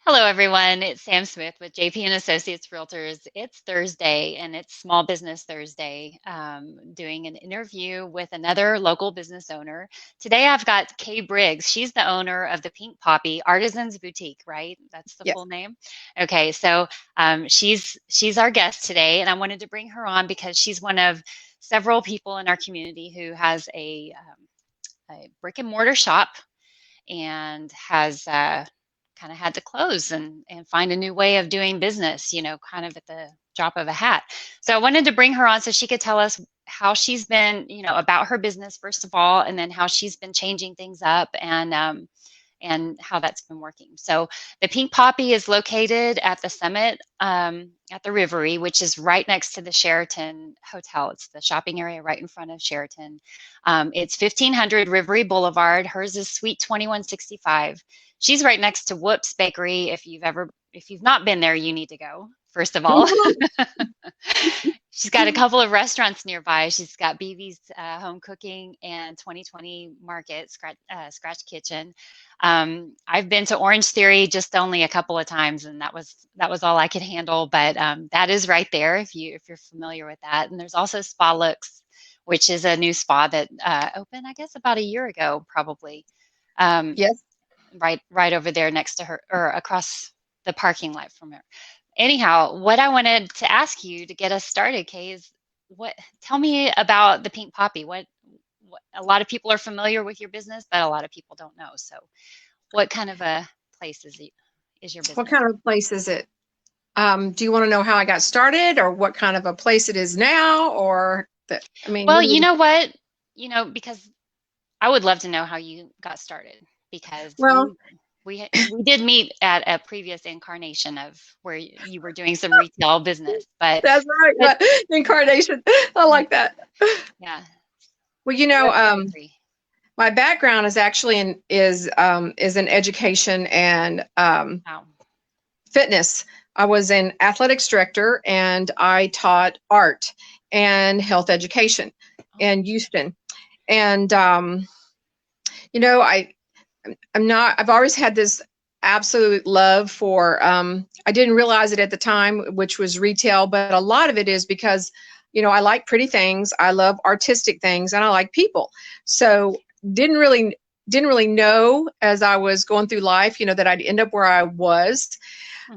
Hello, everyone. It's Sam Smith with JP and Associates Realtors. It's Thursday, and it's Small Business Thursday. Doing an interview with another local business owner. Today, I've got Kay Briggs. She's the owner of the Pink Poppy Artisans Boutique, right? That's the Yes. full name. Okay, so she's our guest today, and I wanted to bring her on because she's one of several people in our community who has a brick and mortar shop and has kind of had to close and find a new way of doing business, kind of at the drop of a hat. So I wanted to bring her on so she could tell us how she's been, about her business, first of all, and then how she's been changing things up and how that's been working. So the Pink Poppy is located at the Summit at the Rivery, which is right next to the Sheraton Hotel. It's the shopping area right in front of Sheraton. It's 1500 Rivery Boulevard. Hers is Suite 2165. She's right next to Whoops Bakery. If you've not been there, you need to go, first of all. She's got a couple of restaurants nearby. She's got BB's Home Cooking and 2020 Market Scratch Kitchen. I've been to Orange Theory just only a couple of times, and that was all I could handle. But that is right there if you're familiar with that. And there's also Spa Looks, which is a new spa that opened, I guess, about a year ago, probably. Um, Yes. right over there next to her or across the parking lot from her. Anyhow, what I wanted to ask you to get us started, Kay, is what tell me about the Pink Poppy. What a lot of people are familiar with your business, but a lot of people don't know. So, what kind of a place is your What business? kind of place is it? Do you want to know how I got started or what kind of a place it is now or Well, what do you you, know what? Because I would love to know how you got started because well, we did meet at a previous incarnation of where you were doing some retail business, but that's right. but Incarnation. I like that. yeah, Well, what industry? my background is actually is in education and Wow. fitness. I was an athletics director and I taught art and health education Oh, in Houston. And I I'm not, I've always had this absolute love for, I didn't realize it at the time, which was retail, but a lot of it is because, I like pretty things. I love artistic things and I like people. So didn't really, didn't really know as I was going through life, that I'd end up where I was.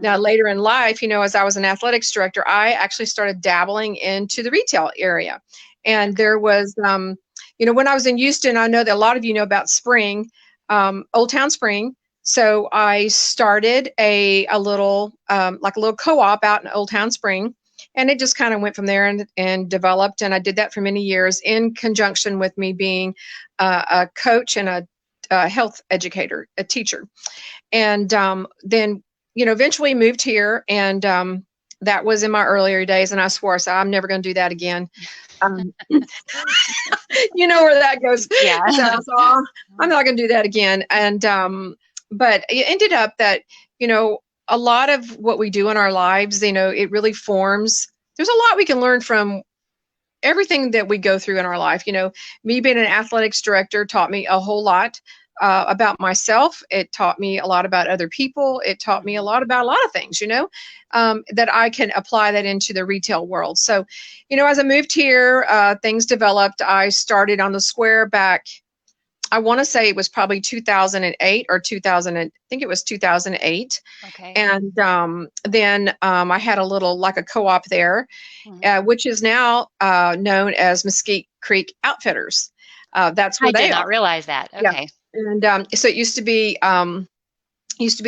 Now, mhm. later in life, as I was an athletics director, I actually started dabbling into the retail area. And Okay. there was, when I was in Houston, I know that a lot of you know about Spring, Old Town Spring. So I started a little, like a little co-op out in Old Town Spring. And it just kind of went from there and developed. And I did that for many years in conjunction with me being a coach and a health educator, a teacher. And then eventually moved here, and that was in my earlier days, and I swore, I said, I'm never going to do that again. um, you know where that goes. So I Yeah. was, oh, I'm not going to do that again. And but it ended up that you know a lot of what we do in our lives, it really forms. There's a lot we can learn from everything that we go through in our life. Me being an athletics director taught me a whole lot about myself. It taught me a lot about other people. It taught me a Mhm. lot about a lot of things, that I can apply that into the retail world. So, as I moved here, things developed. I started on the square back, I want to say it was probably 2008 or 2000. I think it was 2008. Okay. And then I had a little, like a co-op there, Mhm. which is now known as Mesquite Creek Outfitters. That's I where did they not are. realize that. Yeah. Okay. And so it used to be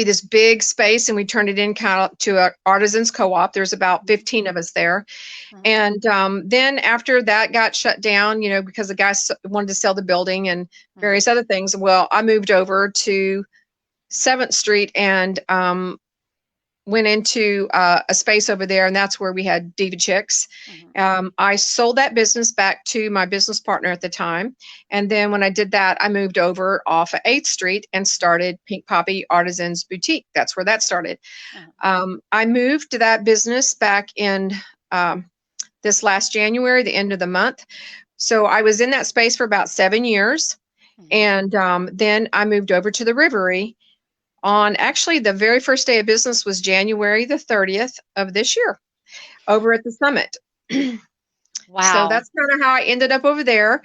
this big space, and we turned it in kind of to a artisans co-op. There's about Mhm. 15 of us there. Mhm. And then after that got shut down, because the guys wanted to sell the building and Mhm. various other things. Well, I moved over to 7th Street and went into a space over there, and that's where we had Diva Chicks. Mhm. I sold that business back to my business partner at the time, and then when I did that, I moved over off of 8th Street and started Pink Poppy Artisans Boutique. That's where that started. Mhm. I moved to that business back in um, this last January, the end of the month. So I was in that space for about 7 years, Mhm. and then I moved over to the Rivery on actually the very first day of business was January the 30th of this year over at the summit. So Wow. that's kind of how I ended up over there.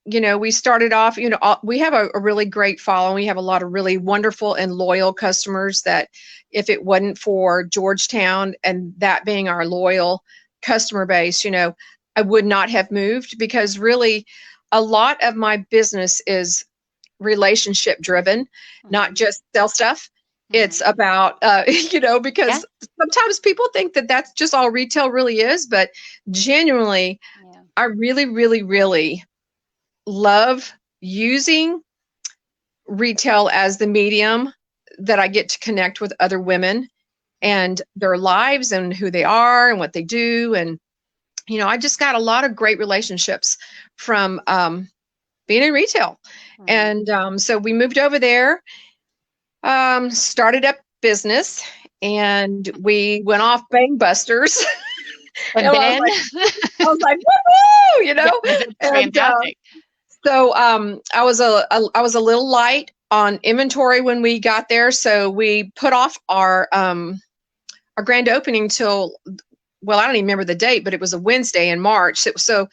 We started off, we have a really great following. We have a lot of really wonderful and loyal customers that if it wasn't for Georgetown and that being our loyal customer base, I would not have moved, because really a lot of my business is relationship driven, not just sell stuff. It's about, Yeah. because sometimes people think that that's just all retail really is, but genuinely, Yeah. I really, really, really love using retail as the medium that I get to connect with other women and their lives and who they are and what they do. And, I just got a lot of great relationships from being in retail. And so we moved over there, started up business, and we went off bangbusters. And And then, I was like, woohoo, yeah, that's and fantastic. so I was a little light on inventory when we got there, so we put off our grand opening till, well, I don't even remember the date, but it was a Wednesday in March. So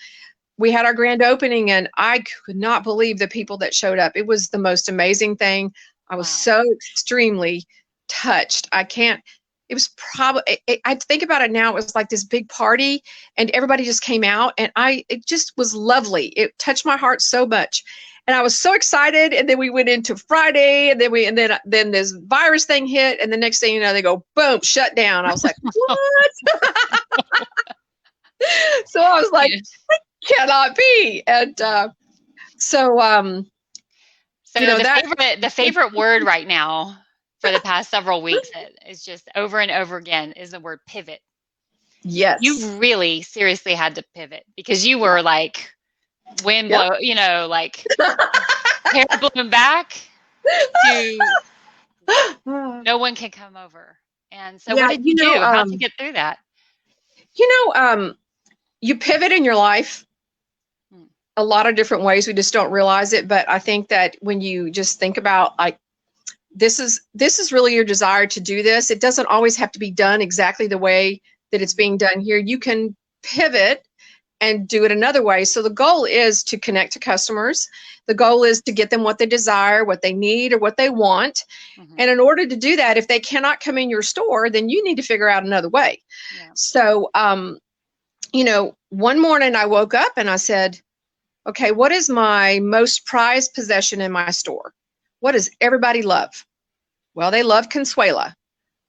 we had our grand opening, and I could not believe the people that showed up. It was the most amazing thing. I was Wow. so extremely touched. It was probably, I think about it now, it was like this big party and everybody just came out, and it just was lovely. It touched my heart so much. And I was so excited. And then we went into Friday, and then this virus thing hit. And the next thing you know, they go, boom, shut down. I was like, what? So I was like, cannot be. And so So the favorite word right now for the past several weeks is just over and over again is the word pivot. yes, You really seriously had to pivot, because you were like wind blow, like hair blowing back to no one can come over. And so what did you do? How'd you get through that? You pivot in your life a lot of different ways. We just don't realize it. But I think that when you just think about, like, this is really your desire to do this, it doesn't always have to be done exactly the way that it's being done here. You can pivot and do it another way. So the goal is to connect to customers. The goal is to get them what they desire, what they need, or what they want. And in order to do that, if they cannot come in your store, then you need to figure out another way. Yeah. So, one morning I woke up and I said, okay, what is my most prized possession in my store? What does everybody love? Well, they love Consuela.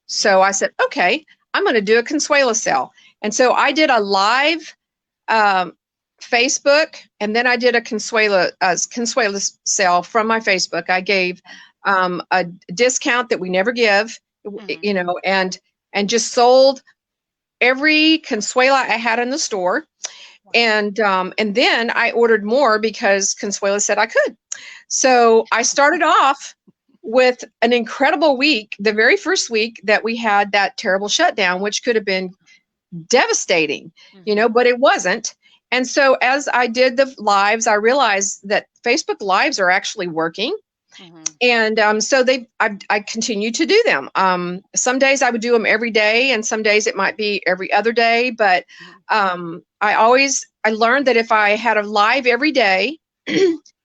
So I said, okay, I'm going to do a Consuela sale. And so I did a live Facebook, and then I did a Consuela sale from my Facebook. I gave a discount that we never give, and just sold every Consuela I had in the store. And then I ordered more because Consuela said I could. So I started off with an incredible week, the very first week that we had that terrible shutdown, which could have been devastating, but it wasn't. And so as I did the lives, I realized that Facebook lives are actually working. And so I continue to do them. Some days I would do them every day, and some days it might be every other day. But I learned that if I had a live every day,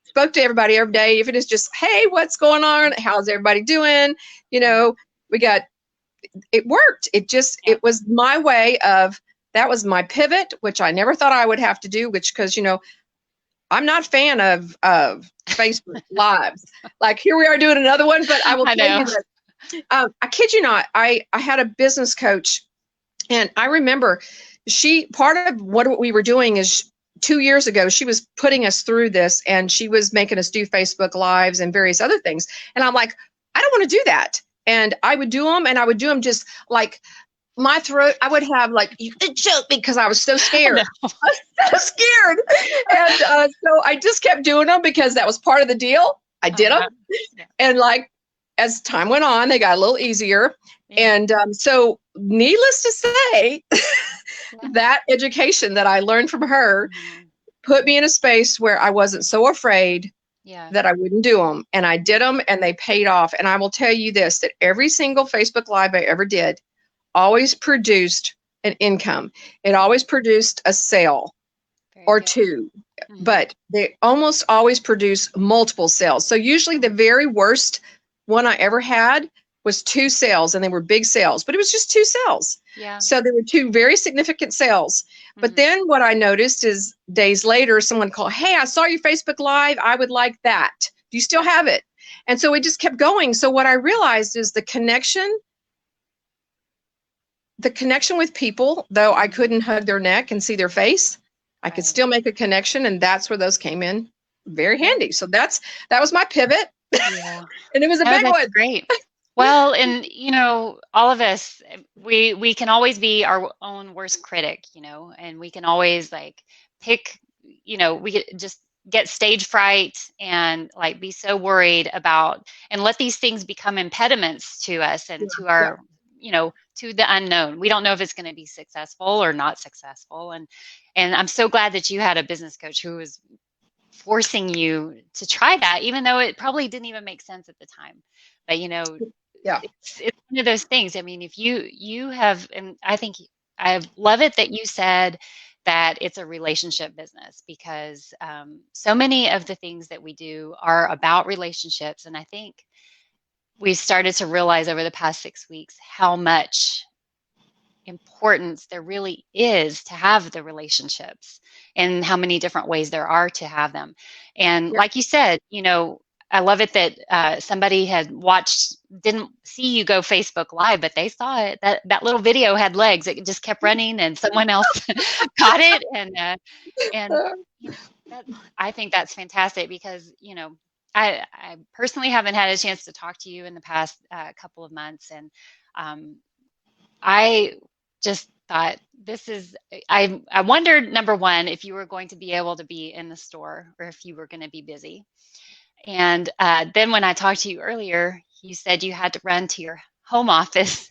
spoke to everybody every day, if it is just, hey, what's going on? How's everybody doing? It worked. It was my way of, that was my pivot, which I never thought I would have to do, because, I'm not a fan of Facebook lives. Like, here we are doing another one, but I will tell you that, I kid you not, I had a business coach, and I remember part of what we were doing is 2 years ago, she was putting us through this, and she was making us do Facebook lives and various other things. And I'm like, I don't want to do that. And I would do them, and I would do them just like, my throat, I would have like, you could choke me, because I was so scared. I was so scared. And so I just kept doing them because that was part of the deal. I did them. And like, as time went on, they got a little easier. And so needless to say, that education that I learned from her put me in a space where I wasn't so afraid Yeah. that I wouldn't do them. And I did them and they paid off. And I will tell you this, that every single Facebook Live I ever did always produced an income. It always produced a sale Very or good. two, Mhm. but they almost always produce multiple sales. So usually the very worst one I ever had was 2 sales, and they were big sales, but it was just 2 sales. Yeah. So there were 2 very significant sales. But Mhm. then what I noticed is days later, someone called, "Hey, I saw your Facebook Live. I would like that. Do you still Yeah. have it?" And so it just kept going. So what I realized is the connection with people, though I Mhm. couldn't hug their neck and see their face, I could Right. still make a connection, and that's where those came in very Yeah. handy. So that was my pivot, Yeah. and it was a No, big that's one. great. Well, and all of us, we can always be our own worst critic, and we can always like pick, we could just get stage fright and like be so worried about and let these things become impediments to us Yeah, and to yeah, our, to the unknown. We don't know if it's going to be successful or not successful. And I'm so glad that you had a business coach who was forcing you to try that, even though it probably didn't even make sense at the time. But yeah, it's one of those things. I mean, if you have, and I think I love it that you said that it's a relationship business because so many of the things that we do are about relationships, and I think we've started to realize over the past 6 weeks how much importance there really is to have the relationships and how many different ways there are to have them. And yeah. like you said, I love it that somebody had didn't see you go Facebook Live, but they saw it. That little video had legs. It just kept running, and someone else caught it. And Uh, that I think that's fantastic because I personally haven't had a chance to talk to you in the past couple of months, and um, I just thought I wondered, number one, if you were going to be able to be in the store or if you were going to be busy. And then when I talked to you earlier, you said you had to run to your home office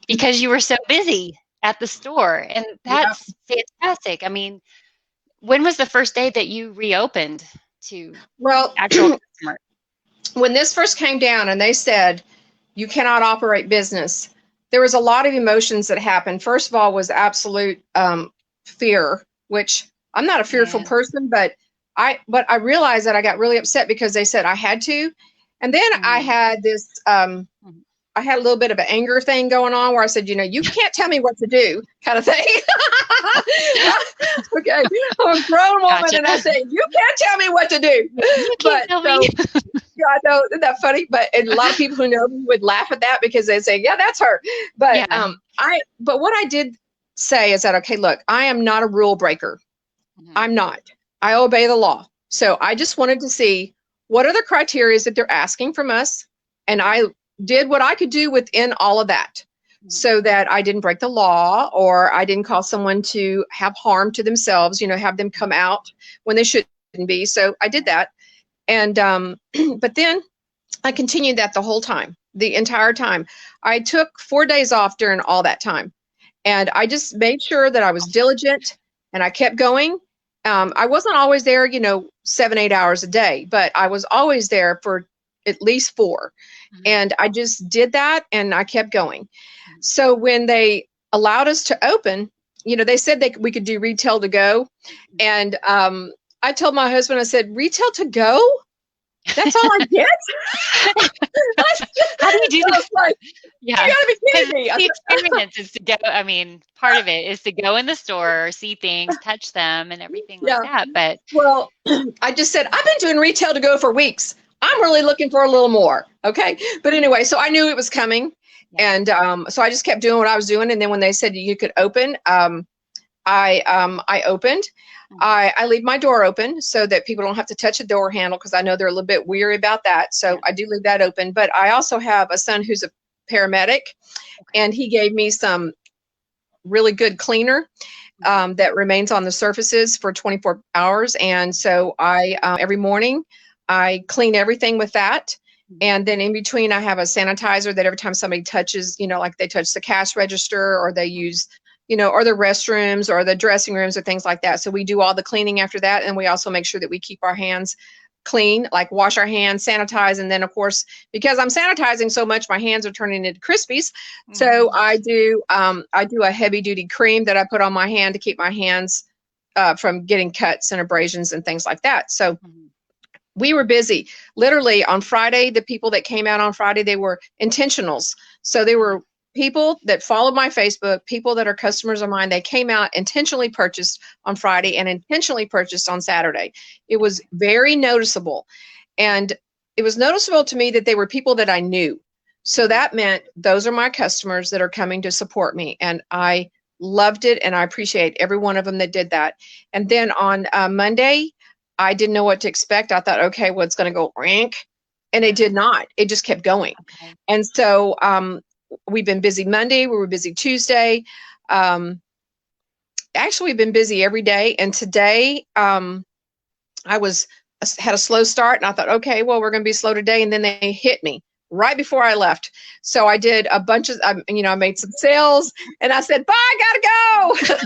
because you were so busy at the store. And yeah. that's fantastic. I mean, when was the first day that you reopened to Well, actual customer? when this first came down and they said you cannot operate business, there was a lot of emotions that happened. First of all was absolute fear, which I'm not a fearful Yeah. person, but I realized that I got really upset because they said I had to. And then I Mhm. had this Mhm. I had a little bit of an anger thing going on where I said, you can't tell me what to do, kind of thing. Okay, I'm a grown woman Gotcha. and I say, you can't tell me what to do. You can't But tell me. so yeah, I know, isn't that funny? But and a lot of people who know me would laugh at that because they say, "Yeah, that's her." But Yeah. but what I did say is that, okay, look, I am not a rule breaker. Mhm. I'm not. I obey the law. So I just wanted to see what are the criteria that they're asking from us, and Mhm. I did what I could do within all of that, Mhm. so that I didn't break the law or I didn't cause someone to have harm to themselves. Have them come Mhm. out when they shouldn't be. So I did Right. that, and but then I continued that the whole time, the entire time. I took 4 days off during all that time. And I just made sure that I was diligent and I kept going. I wasn't always there, 7, 8 hours a day, but I was always there for at least 4. Mhm. And I just did that and I kept going. Mhm. So when they allowed us to open, they said we could do retail to go. Mhm. And I told my husband, I said, retail to go? That's all I get? How do you do I that? was like, you Yeah, gotta be because kidding me. I the said, experience is to go. I mean, part of it is to go in the store, see things, touch them, and everything like yeah. that. But Well, I just said, I've been doing retail to go for weeks. I'm yeah, really looking for a little more. Okay. But anyway, so I knew it was coming. yeah. And so I just kept doing what I was doing. And then when they said you could open, I opened. Mhm. I leave my door open so that people don't have to touch the door handle because I know they're a little bit weary about that. So Yeah. I do leave that open. But I also have a son who's a paramedic, Okay. and he gave me some really good cleaner Mhm. that remains on the surfaces for 24 hours. And so I, every morning, I clean everything with that. Mhm. And then in between, I have a sanitizer that every time somebody touches, like they touch the cash register or they Mhm. use, or the restrooms or the dressing rooms or things like that. So we do all the cleaning after that. And we also make sure that we keep our hands clean, like wash our hands, sanitize, and then of course, because I'm sanitizing so much, my hands are turning into Krispies. So I do a heavy duty cream that I put on my hand to keep my hands from getting cuts and abrasions and things like that. So we were busy. Literally on Friday, the people that came out on Friday, they were intentionals. So they were people that followed my Facebook, people that are customers of mine. They came out, intentionally purchased on Friday and intentionally purchased on Saturday. It was very noticeable. And it was noticeable to me that they were people that I knew. So that meant those are my customers that are coming to support me. And I loved it. And I appreciate every one of them that did that. And then on Monday, I didn't know what to expect. I thought, okay, well, it's going to go rank. And it did not. It just kept going. Okay. And so we've been busy Monday. We were busy Tuesday. Actually, we've been busy every day. And today I had a slow start. And I thought, okay, well, we're going to be slow today. And then they hit me right before I left. So I did a bunch of, I made some sales and I said, bye, I gotta go. Just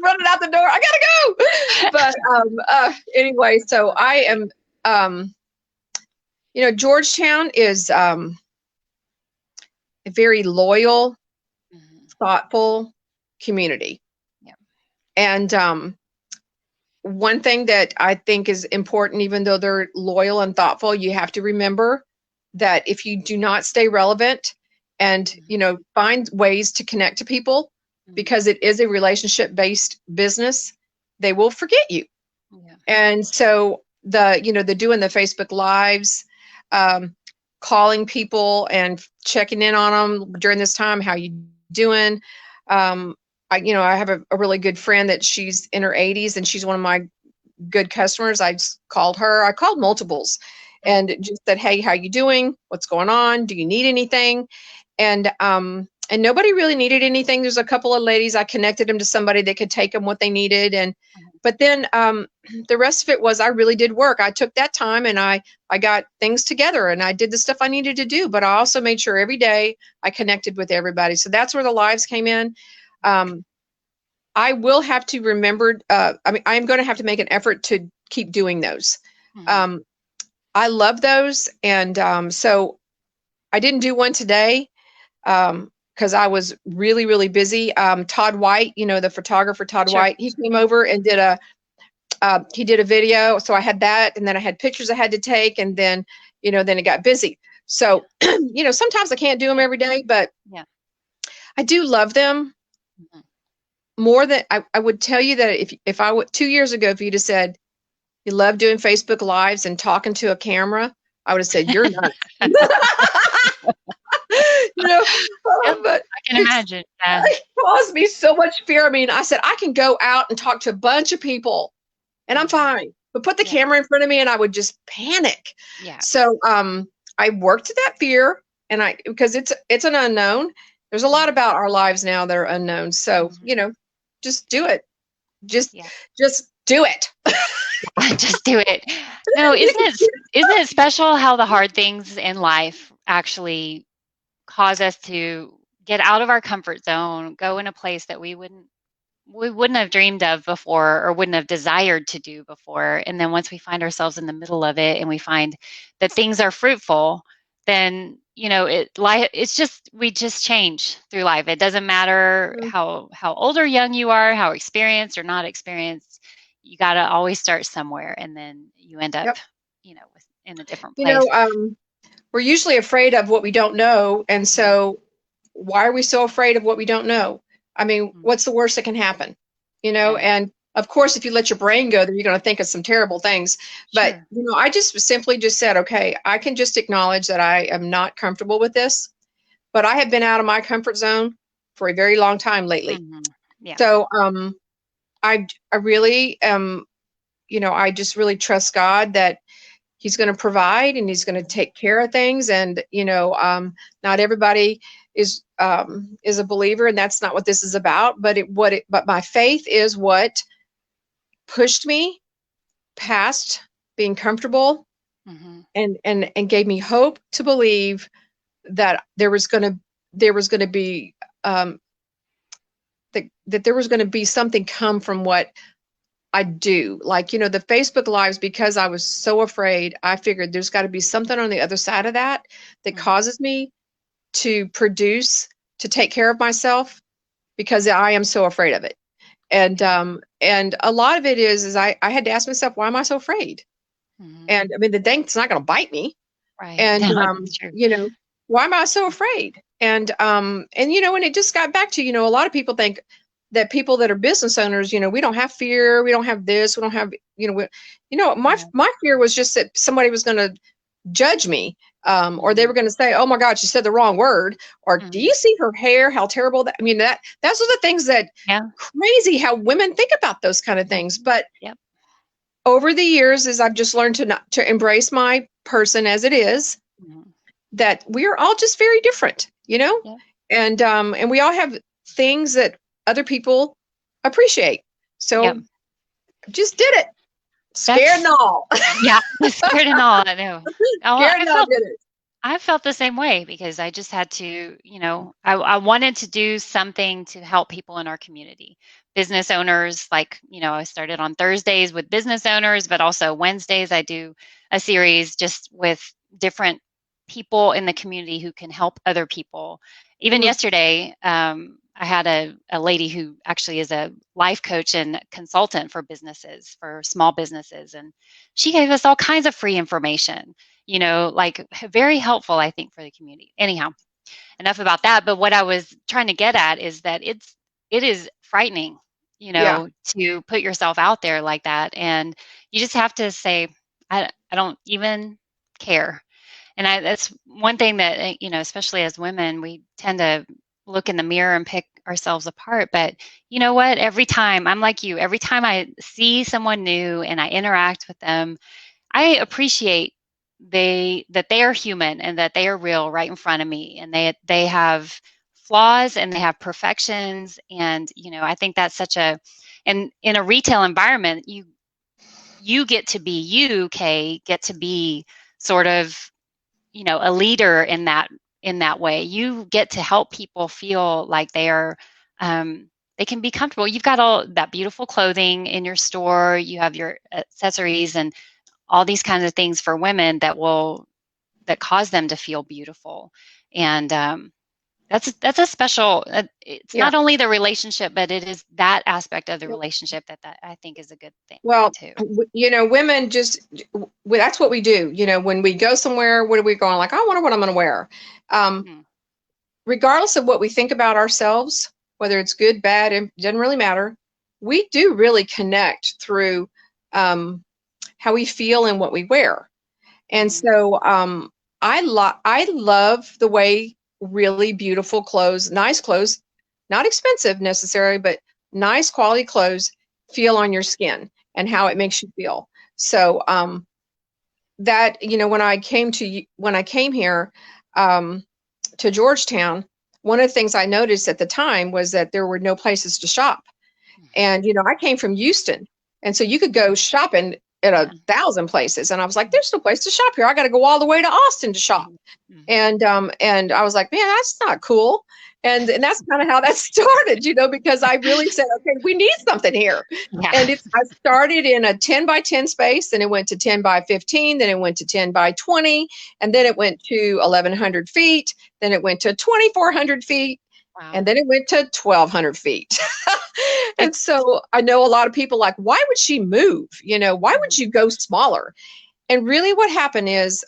running out the door. I gotta go. But anyway, so I am, Georgetown is a very loyal, thoughtful community. Yeah. And one thing that I think is important, even though they're loyal and thoughtful, you have to remember that if you do not stay relevant and, find ways to connect to people, because it is a relationship-based business, they will forget you. Yeah. And so the doing the Facebook Lives, calling people and checking in on them during this time, how you doing? I have a really good friend that she's in her 80s and she's one of my good customers. I just called her. I called multiples and just said, hey, how you doing? What's going on? Do you need anything? And nobody really needed anything. There's a couple of ladies, I connected them to somebody that could take them what they needed. But then the rest of it was, I really did work. I took that time and I got things together and I did the stuff I needed to do, but I also made sure every day I connected with everybody. So that's where the lives came in. I will have to remember, I'm going to have to make an effort to keep doing those. I love those. And so I didn't do one today because I was really, really busy. Todd White, the photographer, Todd White, he came over and did a video. So I had that, and then I had pictures I had to take, and then, then it got busy. So, sometimes I can't do them every day, but I do love them more than I would tell you that if I would 2 years ago, if you'd have said, you love doing Facebook Lives and talking to a camera, I would have said, you're nuts. But I can imagine. It caused me so much fear. I mean, I said, I can go out and talk to a bunch of people and I'm fine, but put the camera in front of me and I would just panic. Yeah. So I worked that fear, and because it's an unknown. There's a lot about our lives now that are unknown. So, just do it. Just do it. Just do it. No, isn't it special how the hard things in life actually cause us to get out of our comfort zone, go in a place that we wouldn't have dreamed of before or wouldn't have desired to do before. And then once we find ourselves in the middle of it and we find that things are fruitful, then, we just change through life. It doesn't matter how old or young you are, how experienced or not experienced. You got to always start somewhere, and then you end up, in a different place. We're usually afraid of what we don't know. And so why are we so afraid of what we don't know? I mean, what's the worst that can happen? And of course, if you let your brain go there, you're going to think of some terrible things. But, I just simply said, okay, I can just acknowledge that I am not comfortable with this, but I have been out of my comfort zone for a very long time lately. Yeah. So, I really am, I just really trust God that He's going to provide and He's going to take care of things. And, not everybody is a believer, and that's not what this is about. But my faith is what pushed me past being comfortable and gave me hope to believe that there was going to be that there was going to be something come from what I do. Like, the Facebook Lives, because I was so afraid, I figured there's got to be something on the other side of that that Mhm. causes me to produce, to take care of myself, because I am so afraid of it. And a lot of it is I had to ask myself, why am I so afraid? Mhm. And I mean, the thing's not going to bite me. Right. And, No, that's true. why am I so afraid? And it just got back to, a lot of people think that people that are business owners, we don't have fear. We don't have this. We don't have, Yeah. my fear was just that somebody was going to judge me. Or they Mhm. were going to say, "Oh my God, she said the wrong word." Or, "Do Mhm. you see her hair? How terrible that!" I mean, that's one of the things that Yeah. crazy how women think about those kind of things. Mhm. But Yep. over the years, as I've just learned to embrace my person as it is, Mhm. that we are all just very different. Yep. And we all have things that other people appreciate. Yep. So just did it, scared and That's all. yeah, scared and all, I know. Oh, Scared and all did it. I felt the same way because I just had to, I wanted to do something to help people in our community. Business owners, like, I started on Thursdays with business owners, but also Wednesdays I do a series just with different people in the community who can help other people. Even Mhm. yesterday, I had a lady who actually is a life coach and consultant for businesses, for small businesses. And she gave us all kinds of free information, like very helpful, I think, for the community. Anyhow, enough about that. But what I was trying to get at is that it is frightening, Yeah. to put yourself out there like that. And you just have to say, I don't even care. And that's one thing that, especially as women, we tend to look in the mirror and pick ourselves apart. But you know what? Every time, I'm like you, every time I see someone new and I interact with them, I appreciate that they are human and that they are real right in front of me, and they have flaws and they have perfections. And I think that's such a, and in a retail environment, you get to be you, Kay, get to be sort of, a leader in that way. You get to help people feel like they can be comfortable. You've got all that beautiful clothing in your store, you have your accessories and all these kinds of things for women that cause them to feel beautiful. And that's a special, it's Yeah. not only the relationship, but it is that aspect of the relationship that I think is a good thing Well, too. women just, that's what we do. When we go somewhere, what are we going? Like, I wonder what I'm going to wear. Um, Mhm. Regardless of what we think about ourselves, whether it's good, bad, it doesn't really matter. We do really connect through how we feel and what we wear. And Mhm. so I love the way really beautiful clothes, nice clothes, not expensive necessarily, but nice quality clothes feel on your skin and how it makes you feel. So that when I came here um, to Georgetown, one of the things I noticed at the time was that there were no places to shop. And, I came from Houston. And so you could go shopping at Yeah. 1,000 places. And I was like, there's no place to shop here. I got to go all the way to Austin to shop. Mhm. Mhm. And I was like, man, that's not cool. And that's kind of how that started, because I really said, okay, we need something here. Yeah. And I started in a 10 by 10 space, then it went to 10 by 15, then it went to 10 by 20, and then it went to 1,100 feet, then it went to 2,400 feet, Wow. and then it went to 1,200 feet. And It's so I know a lot of people like, why would she move? Why would Mhm. you go smaller? And really what happened is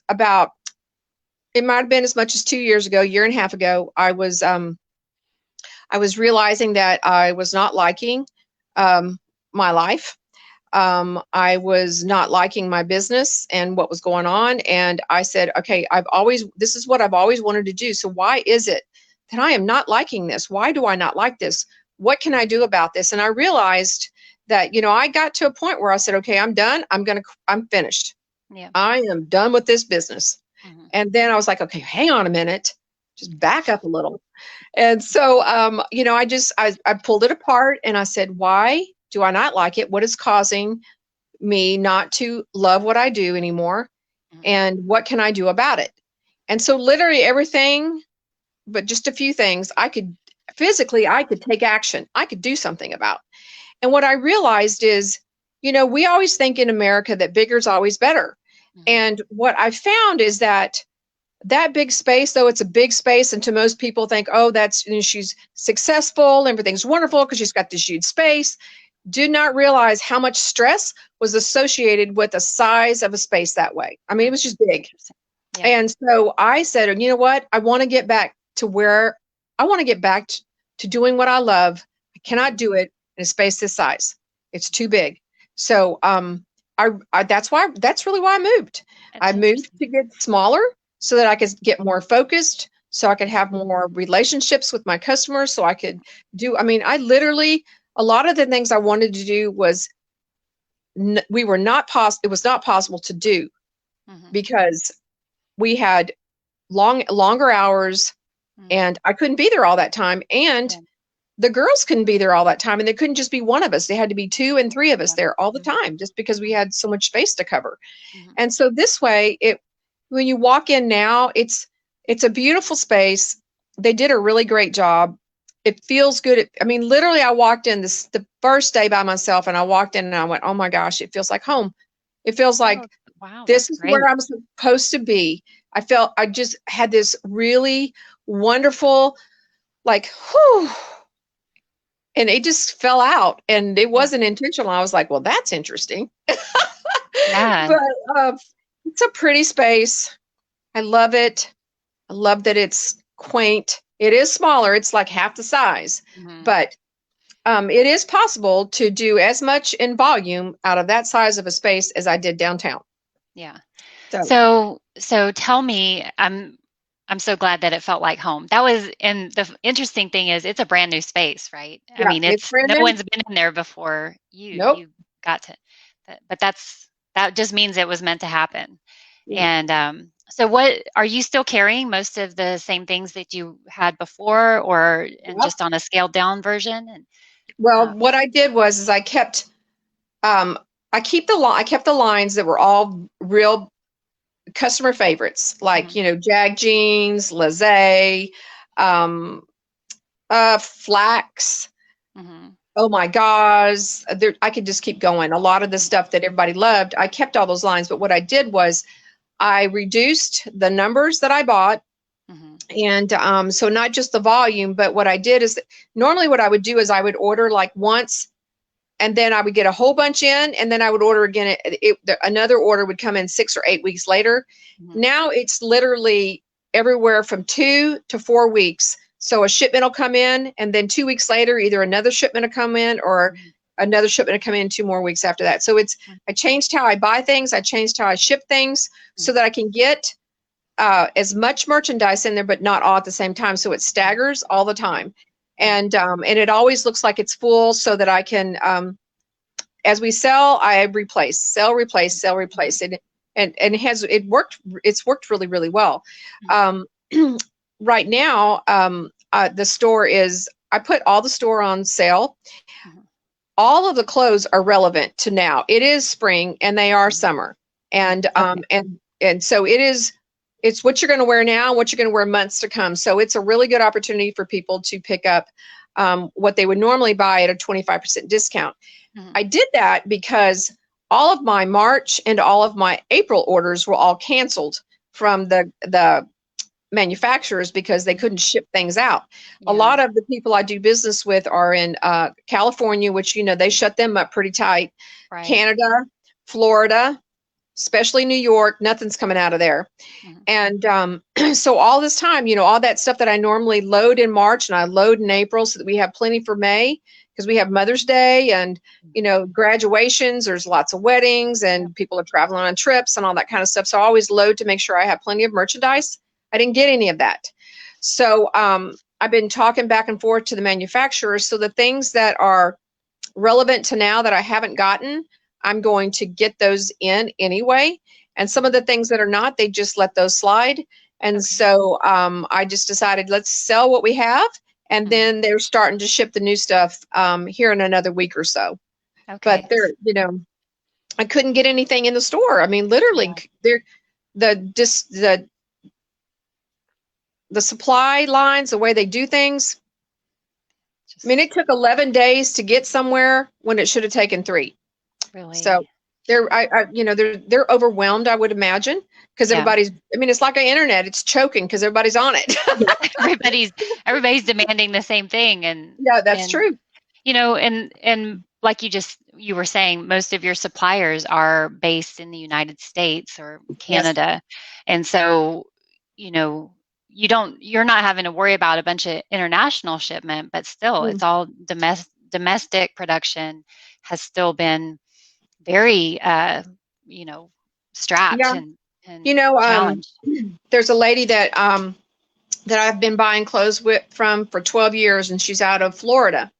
it might have been as much as 2 years ago, year and a half ago, I was realizing that I was not liking um, my life. I was not liking my business and what was going on. And I said, okay, this is what I've always wanted to do. So why is it that I am not liking this? Why do I not like this? What can I do about this? And I realized that, I got to a point where I said, okay, I'm done. I'm finished. Yeah. I am done with this business. Mhm. And then I was like, okay, hang on a minute, just back up a little. And so, I pulled it apart and I said, why do I not like it? What is causing me not to love what I do anymore? Mhm. And what can I do about it? And so, literally everything, but just a few things I could take action. I could do something about. And what I realized is we always think in America that bigger is always better. Mhm. And what I found is that big space, though it's a big space, and to most people think, oh, that's, she's successful, everything's wonderful because she's got this huge space, do not realize how much stress was associated with the size of a space that way. I mean, it was just big. Interesting. Yeah. And so I said, you know what? I want to get back to where I want to get back to doing what I love. I cannot do it in a space this size. It's too big. So that's really why I moved. I That's moved interesting. to get smaller so that I could get more focused, so I could have more relationships with my customers, so I could do, I mean, I literally, a lot of the things I wanted to do was, we were not it was not possible to do Mhm. because we had longer hours, Mhm. and I couldn't be there all that time. And Yeah. the girls couldn't be there all that time, and there couldn't just be one of us. They had to be two and three of us Yeah. there all the Mhm. time, just because we had so much space to cover. Mhm. And so this way, when you walk in now, it's a beautiful space. They did a really great job. It feels good. I mean, literally, I walked in the first day by myself, and I walked in and I went, oh my gosh, it feels like home. It feels Oh, like wow, this that's is great. where I'm supposed to be. I just had this really wonderful, like, whew, and it just fell out, and it Yeah. wasn't intentional. I was like, well, that's interesting. Yeah. But it's a pretty space. I love it. I love that it's quaint. It is smaller. It's like half the size, Mhm. but it is possible to do as much in volume out of that size of a space as I did downtown. Yeah. So So tell me, I'm so glad that it felt like home. That was, and the interesting thing is it's a brand new space, right? I yeah, mean, it's it's brand no new. one's been in there before you. Nope. You got to, but that just means it was meant to happen. Mm. And so what are you still carrying most of the same things that you had before, or and Yep. just on a scaled down version? And Well, uh, what I did was is um I kept the lines that were all real customer favorites, like, mhm, Jag jeans, Lizzie, um, flax. mhm, Oh my gosh, I could just keep going. A lot of the stuff that everybody loved, I kept all those lines. But what I did was I reduced the numbers that I bought. mhm, And so not just the volume, but what I did is normally what I would do is I would order like once, and then I would get a whole bunch in, and then I would order again. Another order would come in 6 or 8 weeks later. mhm, Now it's literally everywhere from 2 to 4 weeks. So a shipment will come in, and then 2 weeks later, either another shipment will come in, or mhm, another shipment will come in 2 more weeks after that. So I changed how I buy things. I changed how I ship things so mhm, that I can get as much merchandise in there, but not all at the same time. So it mhm, staggers all the mhm, time. mhm, And it always looks like it's full, so that I can, as we sell, I replace, sell, replace, sell, mhm, replace. And it's worked really, really well. mhm, Um, right now, the store is, I put all the store on sale. mhm. All of the clothes are relevant to now. It is spring and they are Mhm. summer. Mhm. And Okay. so it's what you're going to wear now, what you're going to wear months to come. So it's a really good opportunity for people to pick up what they would normally buy at a 25% discount. Mhm. I did that because all of my March and all of my April orders were all canceled from the manufacturers because they Mhm. couldn't ship things out. A Yeah. lot of the people I do business with are in California, which, they shut them up pretty tight. Right. Canada, Florida, especially New York, nothing's coming out of there. Mhm. And so all this time, all that stuff that I normally load in March and I load in April so that we have plenty for May, because we have Mother's Day and, graduations, there's lots of weddings Yep. and people are traveling on trips and all that kind of stuff. So I always load to make sure I have plenty of merchandise. I didn't get any of that. So I've been talking back and forth to the manufacturers. So the things that are relevant to now that I haven't gotten, I'm going to get those in anyway. And some of the Mhm. things that are not, they just let those slide. And Okay. so I just decided, let's sell what we have. And Mhm. then they're starting to ship the new stuff here in another week or so. But Okay. I couldn't get anything in the store. I mean, literally, Yeah. the the supply lines, the way they do things. I mean, Just it took 11 days to get somewhere when it should have taken 3. So Really. they're overwhelmed, I would imagine, because Yeah. everybody's. I mean, it's like the internet; it's choking because everybody's on it. Yeah. Everybody's demanding the same thing, Yeah, that's and true. and like you were saying, most of your suppliers are based in the United States or Yes. Canada, and so you know you're not having to worry about a bunch of international shipment, but still, Mm. it's all domestic production has still been very you know strapped Yeah. and You know, challenged. there's a lady that I've been buying clothes from for 12 years, and she's out of Florida.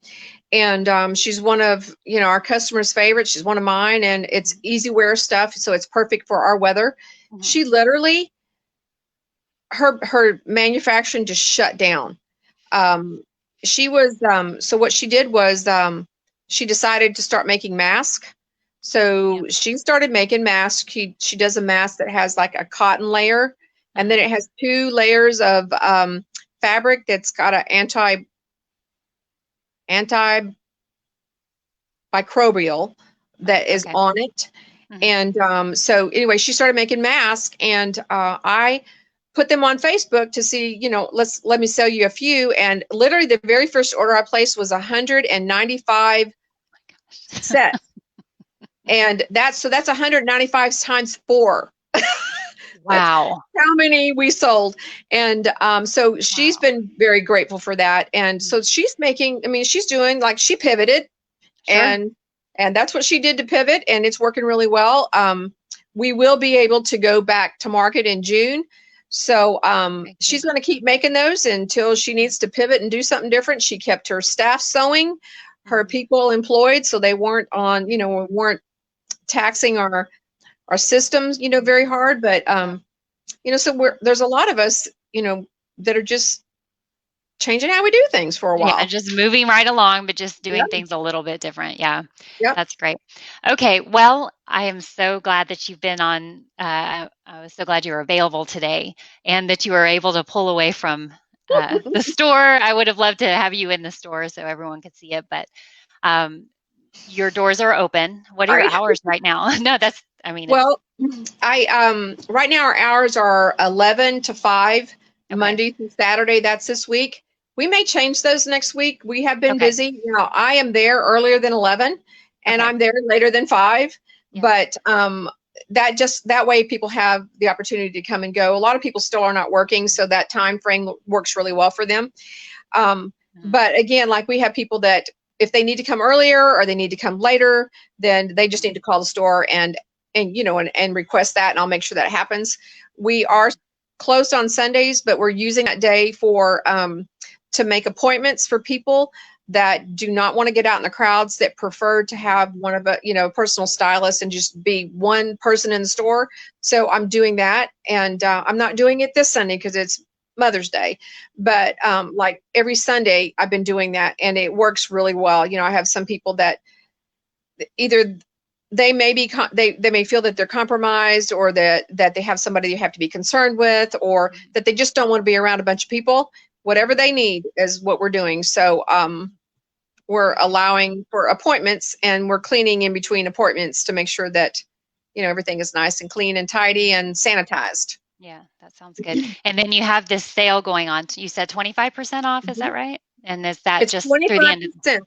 And she's one of our customers' favorites. She's one of mine, and it's easy wear stuff, so it's perfect for our weather. Mhm. She literally her manufacturing just shut down. She was so what she did was she decided to start making masks. Yep. So she started making masks. She does a mask that has like a cotton layer, and then Uh-huh. it has two layers of fabric that's got an antimicrobial that is Okay. on it. Hmm. And so anyway, she started making masks, and I put them on Facebook to see, let me sell you a few. And literally, the very first order I placed was 195 My gosh. sets, and that's 195 times four. That's Wow. how many we sold. And so she's Wow. been very grateful for that. And so Mhm. she's making. I mean, she's doing like she pivoted, Sure. and that's what she did to pivot, and it's working really well. We will be able to go back to market in June, so Okay, she's good. going to keep making those until she needs to pivot and do something different. She kept her staff sewing, her Mhm. people employed, so they weren't on, weren't taxing our systems, very Mhm. hard. But Yeah. so there's a lot of us, that are just changing how we do things for a Yeah, while. just moving right along, but just Yeah. doing things a little bit different. Yeah, Yep. that's great. Okay, well, I am so glad that you've been on. I was so glad you were available today and that you were able to pull away from the store. I would have loved to have you in the store so everyone could see it, but um, your doors are open. What are your Sorry. hours right now? No, I mean, it's Well, I right now our hours are 11 to 5, okay. Monday through Saturday. That's this week. We may change those next week. We have been Okay. busy. I am there earlier than 11, and Okay. I'm there later than 5. Yeah. But that way people have the opportunity to come and go. A lot of people still are not working, so Mhm. that time frame works really well for them. Um, Mhm. but again, like we have people that if they need to come earlier or they need to come later, then they just need Mhm. to call the store and request that, and I'll make sure that happens. We are Mhm. closed on Sundays, but we're using that day for to make appointments for people that do not want to get out in the crowds, that prefer to Mhm. have one of a personal stylist and just be one person in the store. So I'm doing that, and I'm not doing it this Sunday because it's Mother's Day, but like every Sunday I've been doing that, and it works really well. I have some people that either they may be they may feel that they're compromised, or that they have somebody you have to be concerned with, or Mhm. that they just don't want to be around a bunch of people. Whatever Mhm. they need is what we're doing. So we're Okay. allowing for appointments, and we're cleaning in between appointments to make sure that everything is nice and clean and tidy and sanitized. Yeah, that sounds good. And then you have this sale going on. You said 25% off, is that Mhm. right? And is that It's just through the end of 25%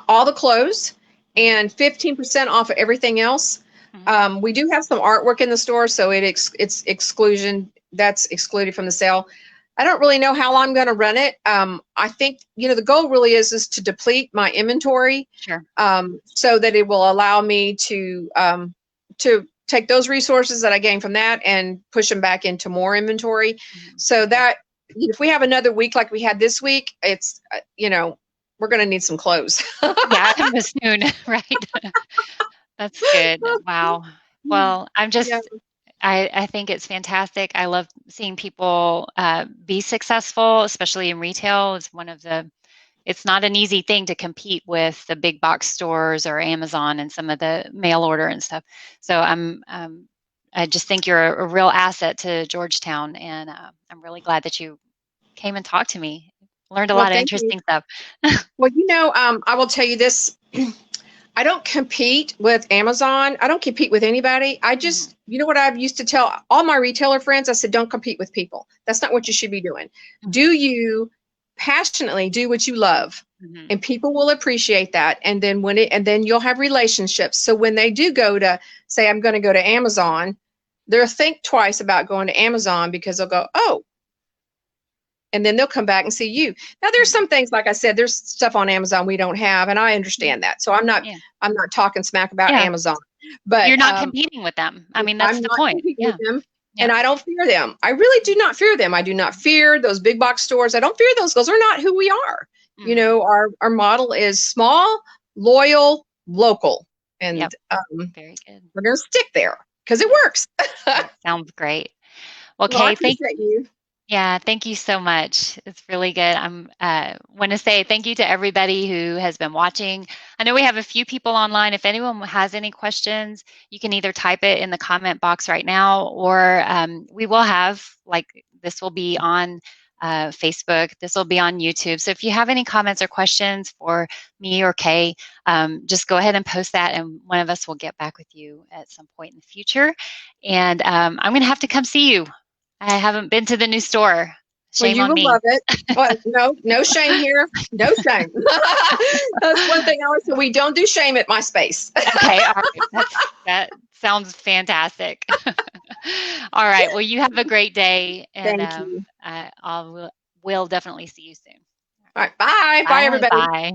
all the clothes, mhm, and 15% off of everything else. mhm. We do have some artwork in the store, so it's exclusion that's excluded from the sale. I don't really know how long I'm going to run it. I think the goal really is to deplete my inventory, Sure. so that it will allow me to take those resources that I gain from that and push them back into more inventory. Mhm. So Okay. that if we have another week like we had this week, it's we're going to need some clothes. Yeah, soon, right? That's good. Wow. Well, Yeah. I think it's fantastic. I love seeing people be successful, especially in retail. It's not an easy thing to compete with the big box stores or Amazon and some of the mail order and stuff. So I just think you're a real asset to Georgetown, and I'm really glad that you came and talked to me. Learned a Well, lot of thank you. interesting stuff. Well, I will tell you this. I don't compete with Amazon. I don't compete with anybody. I just, you know what I've used to tell all my retailer friends? I said, don't compete with people. That's not what you should be doing. Do you passionately do what you love? And people will appreciate that. And then then you'll have relationships. So when they do go to say, I'm going to go to Amazon, they'll think twice about going to Amazon because they'll go, oh, and then they'll come back and see you. Now there's some things, like I said, there's stuff on Amazon we don't have, and I understand that. So I'm not talking smack about Amazon, but you're not competing with them. I mean, that's the point. With them, and I don't fear them. I really do not fear them. I do not fear those big box stores. I don't fear those. Those are not who we are. You know, our model is small, loyal, local, and very good. We're going to stick there because it works. Sounds great. Well, Kay, thank you. Yeah, thank you so much. It's really good. I want to say thank you to everybody who has been watching. I know we have a few people online. If anyone has any questions, you can either type it in the comment box right now, or we will have, like, this will be on Facebook. This will be on YouTube. So if you have any comments or questions for me or Kay, just go ahead and post that, and one of us will get back with you at some point in the future. And I'm going to have to come see you. I haven't been to the new store. Shame on me. Well, you will love it. Well, no shame here. No shame. That's one thing I always say. We don't do shame at my space. Okay. All right. That sounds fantastic. All right. Well, you have a great day. And Thank you. we'll definitely see you soon. All right. Bye. Bye, everybody. Bye.